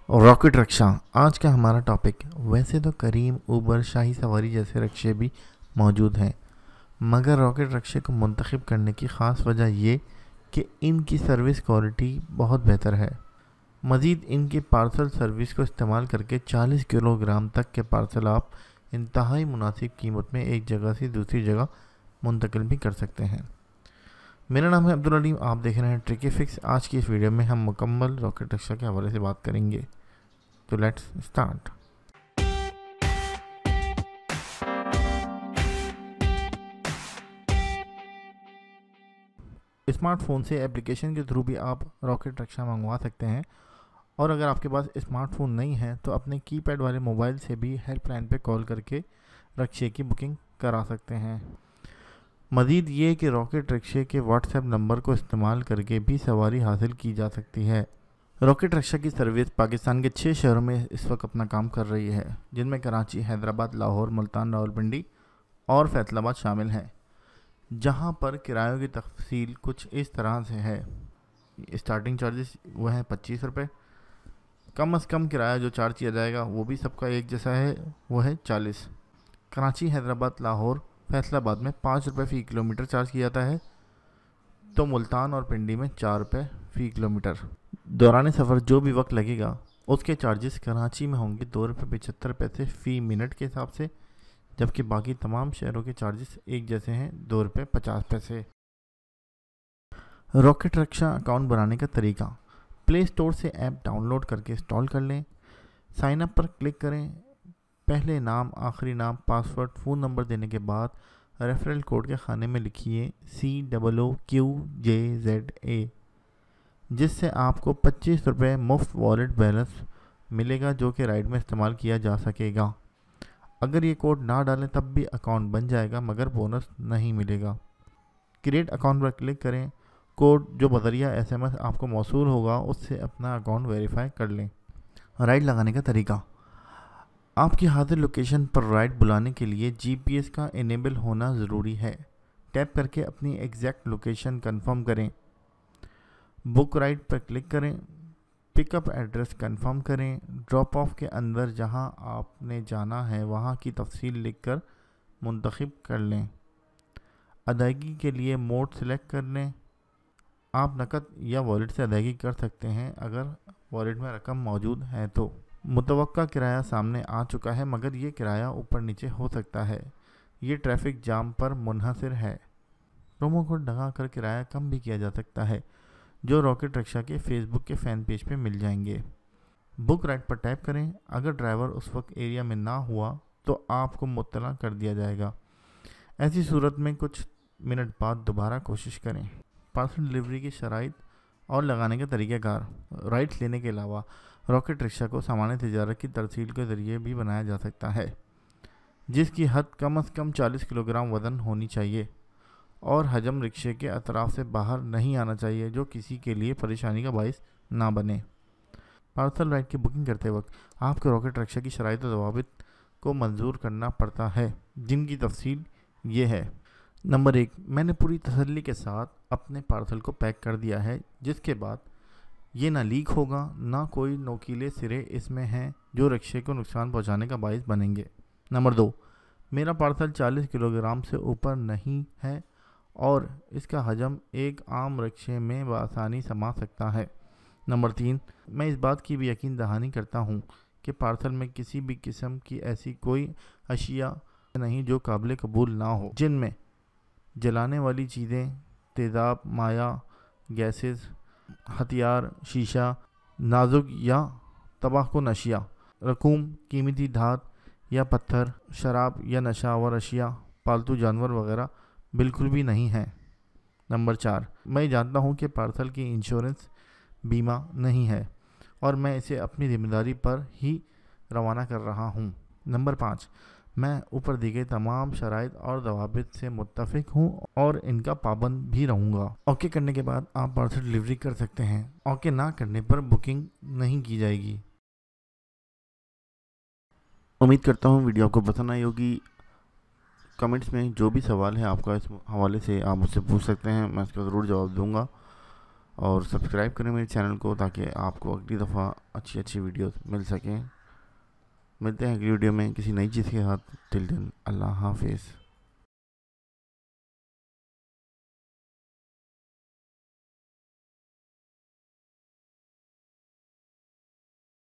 Rocket रक्षा आज का हमारा टॉपिक। वैसे तो करीम, उबर, शाही सवारी जैसे रक्शे भी मौजूद हैं, मगर रॉकेट रक्शे को मुंतखब करने की ख़ास वजह ये कि इनकी सर्विस क्वालिटी बहुत बेहतर है। मज़ीद इनके पार्सल सर्विस को इस्तेमाल करके 40 किलोग्राम तक के पार्सल आप इंतहाई मुनासिब कीमत में एक जगह से दूसरी जगह मुंतकिल भी कर सकते हैं। मेरा नाम है अब्दुल अलीम, आप देख रहे हैं ट्रिकी फिक्स। आज की इस वीडियो में हम मुकम्मल रॉकेट रक्षा के हवाले से बात करेंगे, तो लेट्स स्टार्ट। स्मार्टफोन से एप्लीकेशन के थ्रू भी आप रॉकेट रक्षा मंगवा सकते हैं, और अगर आपके पास स्मार्टफोन नहीं है तो अपने कीपैड वाले मोबाइल से भी हेल्पलाइन पे कॉल करके रक्शे की बुकिंग करा सकते हैं। मज़ीद ये कि रॉकेट रक्शे के व्हाट्सएप नंबर को इस्तेमाल करके भी सवारी हासिल की जा सकती है। रॉकेट रक्षा की सर्विस पाकिस्तान के 6 शहरों में इस वक्त अपना काम कर रही है, जिनमें कराची, हैदराबाद, लाहौर, मुल्तान, रावलपिंडी और फैसलाबाद शामिल हैं। जहां पर किरायों की तफसील कुछ इस तरह से है। स्टार्टिंग चार्जेस वो हैं 25 रुपये। कम से कम किराया जो चार्ज किया जाएगा वो भी सबका एक जैसा है, वो है 40। कराची, हैदराबाद, लाहौर, फैसलाबाद में 5 रुपये फ़ी किलोमीटर चार्ज किया जाता है, तो मुल्तान और पिंडी में 4 रुपये फ़ी किलोमीटर। दौरान सफ़र जो भी वक्त लगेगा उसके चार्जेस कराची में होंगे 2 रुपये 75 पैसे फ़ी मिनट के हिसाब से, जबकि बाकी तमाम शहरों के चार्जेस एक जैसे हैं, 2 रुपये 50 पैसे। रॉकेट रक्षा अकाउंट बनाने का तरीका। प्ले स्टोर से ऐप डाउनलोड करके इंस्टॉल कर लें। साइन अप पर क्लिक करें। पहले नाम, आखिरी नाम, पासवर्ड, फ़ोन नंबर देने के बाद रेफरल कोड के खाने में लिखिए COOQJZA, जिससे आपको 25 रुपये मुफ्त वॉलेट बैलेंस मिलेगा, जो कि राइड में इस्तेमाल किया जा सकेगा। अगर ये कोड ना डालें तब भी अकाउंट बन जाएगा, मगर बोनस नहीं मिलेगा। क्रिएट अकाउंट पर क्लिक करें। कोड जो बज़रिया SMS आपको मौसूल होगा उससे अपना अकाउंट वेरीफाई कर लें। राइड लगाने का तरीका। आपकी हाजिर लोकेशन पर राइड बुलाने के लिए GPS का इनेबल होना ज़रूरी है। टैप करके अपनी एग्जैक्ट लोकेशन कंफर्म करें। बुक राइड पर क्लिक करें। पिकअप एड्रेस कंफर्म करें। ड्रॉप ऑफ के अंदर जहां आपने जाना है वहां की तफसील लिखकर मुंतखब कर लें। अदायगी के लिए मोड सेलेक्ट कर लें। आप नकद या वॉलेट से अदायगी कर सकते हैं अगर वॉलेट में रकम मौजूद है तो। मुतवक्का किराया सामने आ चुका है, मगर ये किराया ऊपर नीचे हो सकता है। ये ट्रैफिक जाम पर मुनहसर है। प्रोमो कोड लगा कर किराया कम भी किया जा सकता है, जो रॉकेट रक्षा के फेसबुक के फ़ैन पेज पे मिल जाएंगे। बुक राइड पर टैप करें। अगर ड्राइवर उस वक्त एरिया में ना हुआ तो आपको मुत्तला कर दिया जाएगा। ऐसी सूरत में कुछ मिनट बाद दोबारा कोशिश करें। पार्सल डिलीवरी की शराइत और लगाने का तरीक़ाकार। राइड्स लेने के अलावा रॉकेट रिक्शा को सामान्य तिजारत की तरसील के ज़रिए भी बनाया जा सकता है, जिसकी हद कम से कम 40 किलोग्राम वज़न होनी चाहिए और हजम रिक्शे के अतराफ से बाहर नहीं आना चाहिए, जो किसी के लिए परेशानी का बाइस ना बने। पार्सल राइड की बुकिंग करते वक्त आपको रॉकेट रक्षा की शराइत और ज़वाबित को मंजूर करना पड़ता है, जिनकी तफसील ये है। नंबर 1, मैंने पूरी तसल्ली के साथ अपने पार्सल को पैक कर दिया है, जिसके बाद ये ना लीक होगा, ना कोई नोकीले सिरे इसमें हैं जो रिक्शे को नुकसान पहुंचाने का बाइस बनेंगे। नंबर 2, मेरा पार्सल 40 किलोग्राम से ऊपर नहीं है और इसका हजम एक आम रिक्शे में बआसानी समा सकता है। नंबर 3, मैं इस बात की भी यकीन दहानी करता हूँ कि पार्सल में किसी भी किस्म की ऐसी कोई अशिया नहीं जो काबिल कबूल ना हो, जिनमें जलाने वाली चीज़ें, तेज़ाब, माया, गैसेस, हथियार, शीशा, नाजुक या तंबाकू अशिया, रकूम, कीमती धात या पत्थर, शराब या नशावर अशिया, पालतू जानवर वगैरह बिल्कुल भी नहीं है। नंबर 4, मैं जानता हूं कि पार्सल की इंश्योरेंस बीमा नहीं है और मैं इसे अपनी जिम्मेदारी पर ही रवाना कर रहा हूं। नंबर 5, मैं ऊपर दी गई तमाम शराइत और ज़वाबित से मुत्तफ़िक हूँ और इनका पाबंद भी रहूँगा। ओके करने के बाद आप पार्सल डिलीवरी कर सकते हैं। ओके ना करने पर बुकिंग नहीं की जाएगी। उम्मीद करता हूँ वीडियो आपको पसंद आई होगी। कमेंट्स में जो भी सवाल है आपका इस हवाले से आप मुझसे पूछ सकते हैं, मैं इसका ज़रूर जवाब दूँगा। اور سبسکرائب کریں میرے چینل کو تاکہ آپ کو اگلی دفعہ اچھی اچھی ویڈیوز مل سکیں. ملتے ہیں اگلی ویڈیو میں کسی نئی چیز کے ہاتھ. ٹل دین اللہ حافظ.